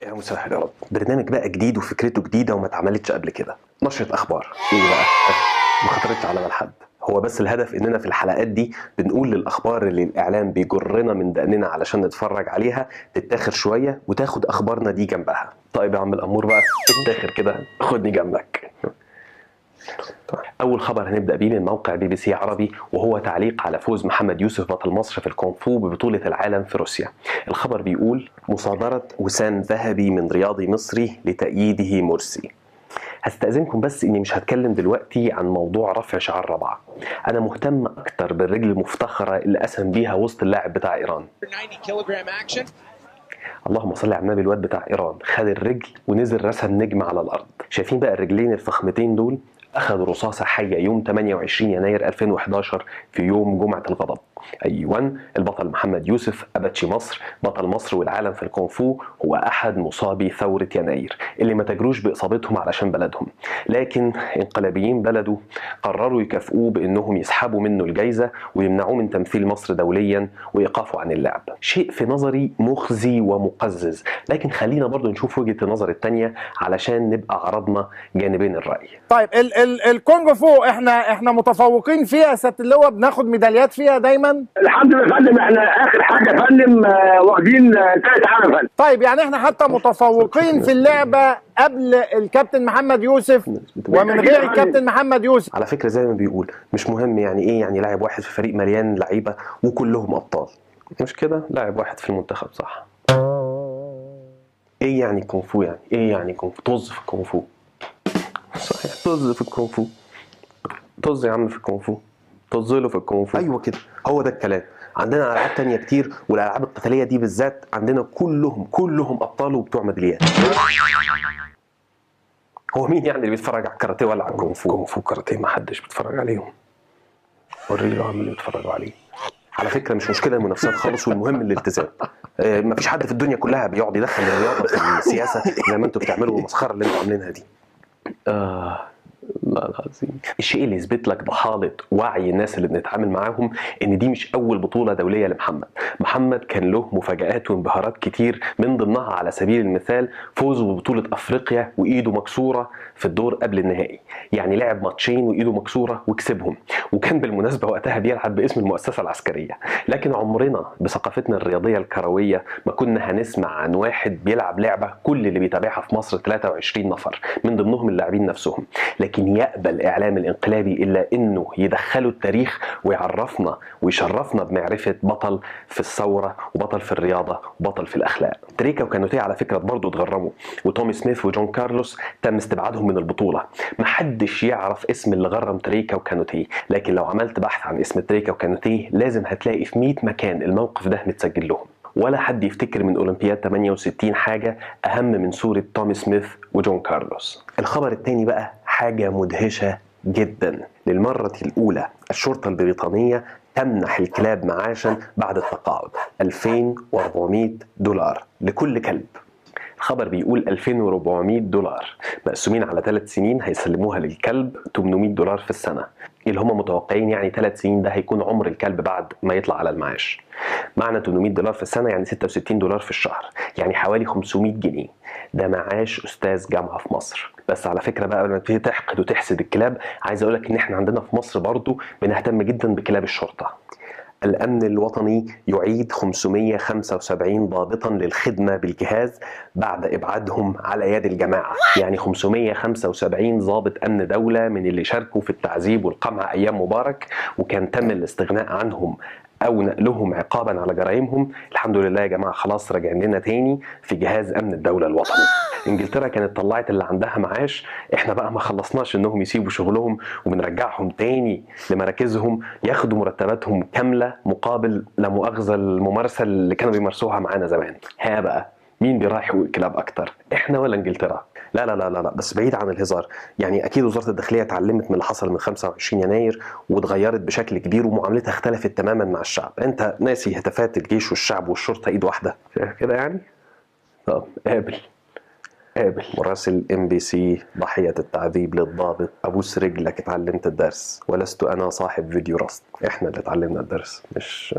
يا مسهل يا رب. برنامج بقى جديد وفكرته جديدة وما اتعملتش قبل كده. نشرة أخبار إيه بقى؟ ما خطرتش على بال حد. هو بس الهدف إننا في الحلقات دي بنقول للأخبار اللي الإعلام بيجرنا من دقننا علشان نتفرج عليها تتاخر شوية وتاخد أخبارنا دي جنبها. طيب يا عم الأمور بقى اتاخر كده، خدني جنبك. أول خبر هنبدأ بيه من موقع BBC عربي، وهو تعليق على فوز محمد يوسف بطل مصر في الكونغ-فو ببطولة العالم في روسيا. الخبر بيقول: مصادرة وسام ذهبي من رياضي مصري لتأييده مرسي. هستأذنكم بس إني مش هتكلم دلوقتي عن موضوع رفع شعار رابعة. أنا مهتم أكتر بالرجل المفتخرة اللي قسم بيها وسط اللاعب بتاع إيران. اللهم صل على النبي. الواد بتاع إيران خد الرجل ونزل رسم نجم على الأرض. شايفين بقى الرجلين الفخمتين دول؟ أخذوا رصاصة حية يوم 28 يناير 2011 في يوم جمعة الغضب. أيوان، البطل محمد يوسف أباتشي مصر، بطل مصر والعالم في الكونغ-فو، هو أحد مصابي ثورة يناير اللي ما تجروش بإصابتهم علشان بلدهم، لكن انقلابيين بلده قرروا يكافئوه بأنهم يسحبوا منه الجايزة ويمنعوه من تمثيل مصر دوليا وإيقافه عن اللعب. شيء في نظري مخزي ومقزز، لكن خلينا برضو نشوف وجهة النظر التانية علشان نبقى عرضنا جانبين الرأي. طيب الكونغ فو احنا متفوقين فيها سيادة اللواء، بناخد ميداليات فيها دايما. الحمد لله يا فندم، احنا اخر حاجه يا فندم واخدين ثالث عام يا فندم. طيب يعني احنا حتى متفوقين في اللعبه قبل الكابتن محمد يوسف ومن غير الكابتن محمد يوسف. على فكرة زي ما بيقول، مش مهم يعني ايه يعني لاعب واحد في فريق مليان لعيبة وكلهم ابطال، مش كده؟ لاعب واحد في المنتخب صح. ايه يعني كونغ فو؟ يعني ايه يعني كونغ فو؟ طز في الكونغ فو. صحيح، طز في الكونغ فو. طز يا عم في الكونغ فو، طز له في الكونغ فو. ايوه كده، هو ده الكلام. عندنا العاب تانية كتير، والالعاب القتاليه دي بالذات عندنا كلهم ابطال وبتوع ميداليات. هو مين يعني اللي بيتفرج على الكاراتيه ولا على الكونغ فو؟ كونغ فو كاراتيه ما حدش بيتفرج عليهم. وريني العام اللي بيتفرجوا عليه. على فكره مش مشكله المنافسات خالص، والمهم الالتزام. مفيش حد في الدنيا كلها بيقعد يدخل الرياضه في السياسه زي ما انتوا بتعملوا المسخره اللي انتوا عاملينها دي. الله العظيم. الشيء اللي يثبت لك ضحالة وعي الناس اللي بنتعامل معاهم ان دي مش اول بطولة دولية لمحمد. محمد كان له مفاجآت وانبهارات كتير، من ضمنها على سبيل المثال فوزه ببطولة افريقيا وايده مكسورة في الدور قبل النهائي. يعني لعب ماتشين وايده مكسورة وكسبهم، وكان بالمناسبة وقتها بيلعب باسم المؤسسة العسكرية. لكن عمرنا بثقافتنا الرياضية الكروية ما كنا هنسمع عن واحد بيلعب لعبة كل اللي بيتابعها في مصر 23 نفر من ضمنهم اللاعبين نفسهم. لكن يقبل الإعلام الانقلابي إلا إنه يدخلوا التاريخ ويعرفنا ويشرفنا بمعرفة بطل في الثورة وبطل في الرياضة وبطل في الأخلاق. تريكا وكانوتيه على فكرة برضو اتغرموا، وتومي سميث وجون كارلوس تم استبعادهم من البطولة. محدش يعرف اسم اللي غرم تريكا وكانوتيه، لكن لو عملت بحث عن اسم تريكا وكانوتيه لازم هتلاقي في 100 مكان الموقف ده متسجل لهم. ولا حد يفتكر من أولمبياد 68 حاجة أهم من صورة تومي سميث وجون كارلوس. الخبر التاني بقى حاجة مدهشة جدا. للمرة الأولى الشرطة البريطانية تمنح الكلاب معاشا بعد التقاعد، 2400 دولار لكل كلب. الخبر بيقول 2400 دولار مقسومين على 3 سنين هيسلموها للكلب 800 دولار في السنة، اللي هم متوقعين يعني 3 سنين ده هيكون عمر الكلب بعد ما يطلع على المعاش. معنى 800 دولار في السنة يعني 66 دولار في الشهر، يعني حوالي 500 جنيه. ده معاش أستاذ جامعة في مصر. بس على فكرة بقى قبل ما تبتدي تحقد وتحسد الكلاب، عايز أقولك إن إحنا عندنا في مصر برضو بنهتم جدا بكلاب الشرطة. الأمن الوطني يعيد 575 ضابطا للخدمة بالجهاز بعد إبعادهم على يد الجماعة. يعني 575 ضابط أمن دولة من اللي شاركوا في التعذيب والقمع أيام مبارك وكان تم الاستغناء عنهم أو نقلهم عقابا على جرائمهم. الحمد لله يا جماعة خلاص راجعين لنا تاني في جهاز أمن الدولة الوطني. انجلترا كانت طلعت اللي عندها معاش، احنا بقى ما خلصناش انهم يسيبوا شغلهم وبنرجعهم تاني لمراكزهم ياخدوا مرتباتهم كاملة مقابل لا مؤاخذة الممارسة اللي كانوا بيمارسوها معانا زمان. ها بقى مين بيراعي حقوق الكلاب اكتر، احنا ولا انجلترا؟ لا لا لا لا بس بعيد عن الهزار، يعني اكيد وزارة الداخلية اتعلمت من اللي حصل من 25 يناير واتغيرت بشكل كبير ومعاملتها اختلفت تماما مع الشعب. انت ناسي هتافات الجيش والشعب والشرطة ايد واحدة كده يعني؟ طب قابل مراسل MBC ضحية التعذيب للضابط: أبوس رجلك اتعلمت الدرس، ولست أنا صاحب فيديو رصد. إحنا اللي اتعلمنا الدرس مش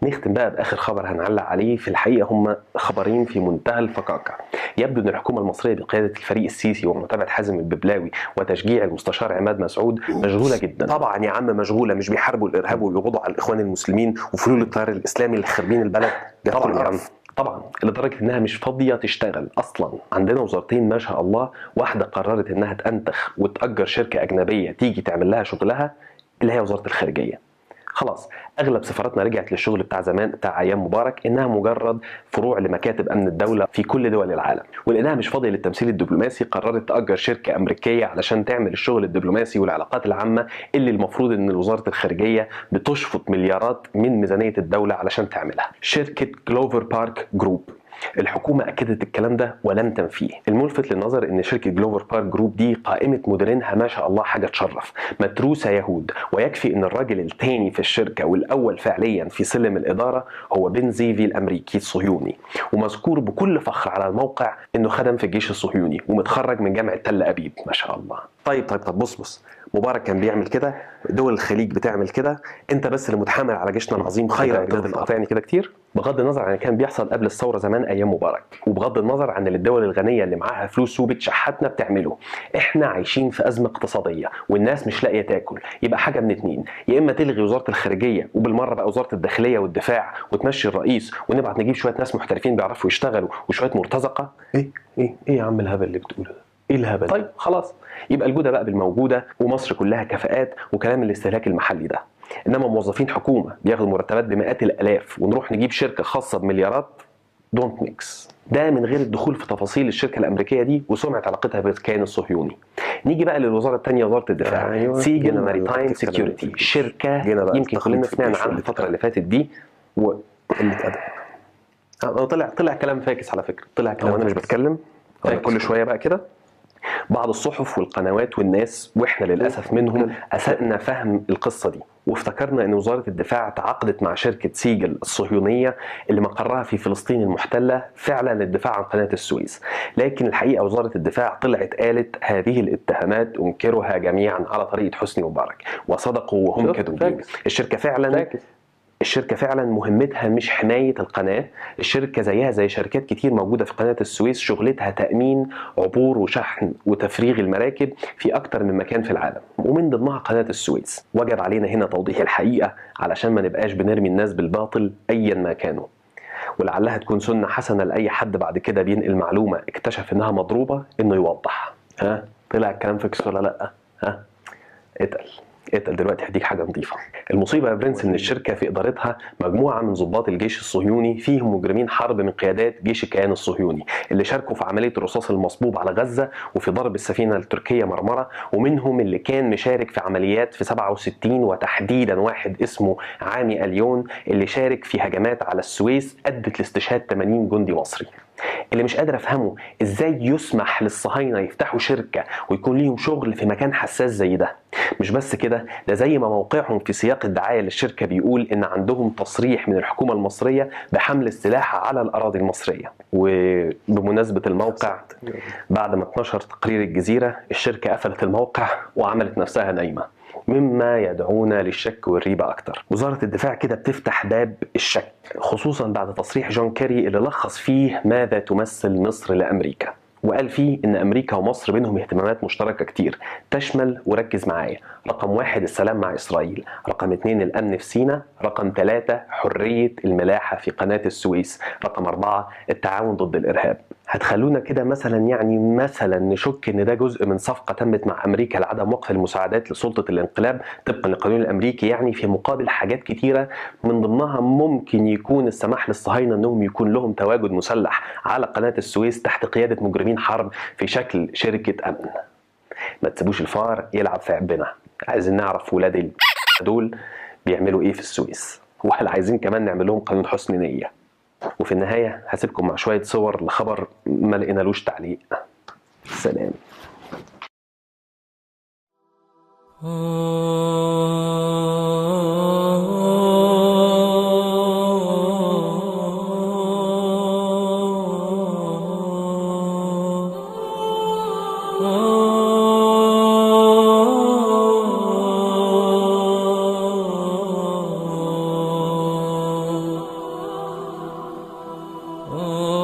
نختم بقى باخر خبر هنعلق عليه. في الحقيقه هم خبرين في منتهى الفقاقه. يبدو ان الحكومه المصريه بقياده الفريق السيسي ومتابعه حازم الببلاوي وتشجيع المستشار عماد مسعود مشغوله جدا. طبعا يا عم مشغوله، مش بيحاربوا الارهاب ويقبضوا على الاخوان المسلمين وفلول التيار الاسلامي اللي خاربين البلد؟ طبعا يا عم، طبعا، لدرجه انها مش فاضيه تشتغل اصلا. عندنا وزارتين ما شاء الله، واحده قررت انها تنتخ وتأجر شركه اجنبيه تيجي تعمل لها شغلها اللي هي وزاره الخارجيه. خلاص اغلب سفاراتنا رجعت للشغل بتاع زمان بتاع ايام مبارك، انها مجرد فروع لمكاتب امن الدوله في كل دول العالم. ولانها مش فاضيه للتمثيل الدبلوماسي قررت تأجر شركه امريكيه علشان تعمل الشغل الدبلوماسي والعلاقات العامه اللي المفروض ان وزاره الخارجيه بتشفط مليارات من ميزانيه الدوله علشان تعملها. شركه جلوفر بارك جروب. الحكومة أكدت الكلام ده ولم تنفيه. الملفت للنظر إن شركة جلوفر بارك جروب دي قائمة مديرينها ما شاء الله حاجة تشرف، متروسة يهود. ويكفي إن الراجل التاني في الشركة والأول فعليا في سلم الإدارة هو بن زيفي الأمريكي الصهيوني، ومذكور بكل فخر على الموقع إنه خدم في الجيش الصهيوني ومتخرج من جامعة تل أبيب ما شاء الله. طيب بص، مبارك كان بيعمل كده، دول الخليج بتعمل كده، انت بس اللي متحامل على جيشنا العظيم خير اجداد القاطعني كده كتير. بغض النظر عن اللي كان بيحصل قبل الثوره زمان ايام مبارك، وبغض النظر عن اللي الدول الغنيه اللي معاها فلوس وبتشحتنا بتعمله، احنا عايشين في ازمه اقتصاديه والناس مش لاقيه تاكل. يبقى حاجه من اتنين، يا اما تلغي وزاره الخارجيه وبالمره بقى وزاره الداخليه والدفاع وتمشي الرئيس ونبعت نجيب شويه ناس محترفين بيعرفوا يشتغلوا وشويه مرتزقه. ايه يا عم الهبل اللي بتقوله ده؟ ايه الهبل؟ طيب خلاص، يبقى الجوده بقى بالموجوده ومصر كلها كفاءات وكلام الاستهلاك المحلي ده. انما موظفين حكومه بياخدوا مرتبات بمئات الالاف ونروح نجيب شركه خاصه بمليارات، دونت ميكس. ده من غير الدخول في تفاصيل الشركه الامريكيه دي وسمعه علاقتها بالكيان الصهيوني. نيجي بقى للوزاره الثانيه، وزاره الدفاع. سيجل ماريتايم سيكيورتي، شركه يمكن كلنا سمعنا عنها الفتره اللي فاتت دي وقله ادب. طلع كلام فاكس على فكره، طلع كلام. انا مش بتكلم كل شويه بقى كده بعض الصحف والقنوات والناس، واحنا للاسف منهم، اسأنا فهم القصه دي وافتكرنا ان وزاره الدفاع تعاقدت مع شركه سيجل الصهيونيه اللي مقرها في فلسطين المحتله فعلا للدفاع عن قناه السويس. لكن الحقيقه وزاره الدفاع طلعت قالت هذه الاتهامات انكرها جميعا على طريقه حسني مبارك، وصدقوا وهم كذوبين. الشركة فعلا مهمتها مش حماية القناة. الشركة زيها زي شركات كتير موجودة في قناة السويس، شغلتها تأمين عبور وشحن وتفريغ المراكب في أكتر من مكان في العالم، ومن ضمنها قناة السويس. وجب علينا هنا توضيح الحقيقة علشان ما نبقاش بنرمي الناس بالباطل أيا ما كانوا، ولعلها تكون سنة حسنة لأي حد بعد كده بينقل معلومة اكتشف إنها مضروبة إنه يوضح. طلع الكلام فيكس ولا لأ؟ اتقل دلوقتي هديك حاجه نظيفه. المصيبه يا برنس ان الشركه في ادارتها مجموعه من ضباط الجيش الصهيوني فيهم مجرمين حرب من قيادات جيش الكيان الصهيوني اللي شاركوا في عمليه الرصاص المصبوب على غزه وفي ضرب السفينه التركيه مرمره، ومنهم اللي كان مشارك في عمليات في 67، وتحديدا واحد اسمه عامي اليون اللي شارك في هجمات على السويس ادت لاستشهاد 80 جندي مصري. اللي مش قادر افهمه ازاي يسمح للصهاينه يفتحوا شركه ويكون ليهم شغل في مكان حساس زي ده. مش بس كده، ده زي ما موقعهم في سياق الدعايه للشركه بيقول ان عندهم تصريح من الحكومه المصريه بحمل السلاح على الاراضي المصريه. وبمناسبه الموقع، بعد ما اتنشر تقرير الجزيره الشركه قفلت الموقع وعملت نفسها نايمه، مما يدعونا للشك والريبة أكتر. وزارة الدفاع كده بتفتح باب الشك، خصوصا بعد تصريح جون كيري اللي لخص فيه ماذا تمثل مصر لأمريكا، وقال فيه إن أمريكا ومصر بينهم اهتمامات مشتركة كتير تشمل، وركز معايا، رقم 1 السلام مع إسرائيل، رقم 2 الأمن في سيناء، رقم 3 حرية الملاحة في قناة السويس، رقم 4 التعاون ضد الإرهاب. هتخلونا كده مثلا نشك ان ده جزء من صفقه تمت مع امريكا لعدم وقف المساعدات لسلطه الانقلاب طبقا للقانون الامريكي، يعني في مقابل حاجات كتيره من ضمنها ممكن يكون السماح للصهاينه انهم يكون لهم تواجد مسلح على قناه السويس تحت قياده مجرمين حرب في شكل شركه امن. ما تسيبوش الفار يلعب في عبنا، عايزين نعرف ولاد دول بيعملوا ايه في السويس، وهل عايزين كمان نعمل لهم قانون حسن نيه. وفي النهاية هسيبكم مع شوية صور لخبر ما لقينالوش تعليق. سلام. الله.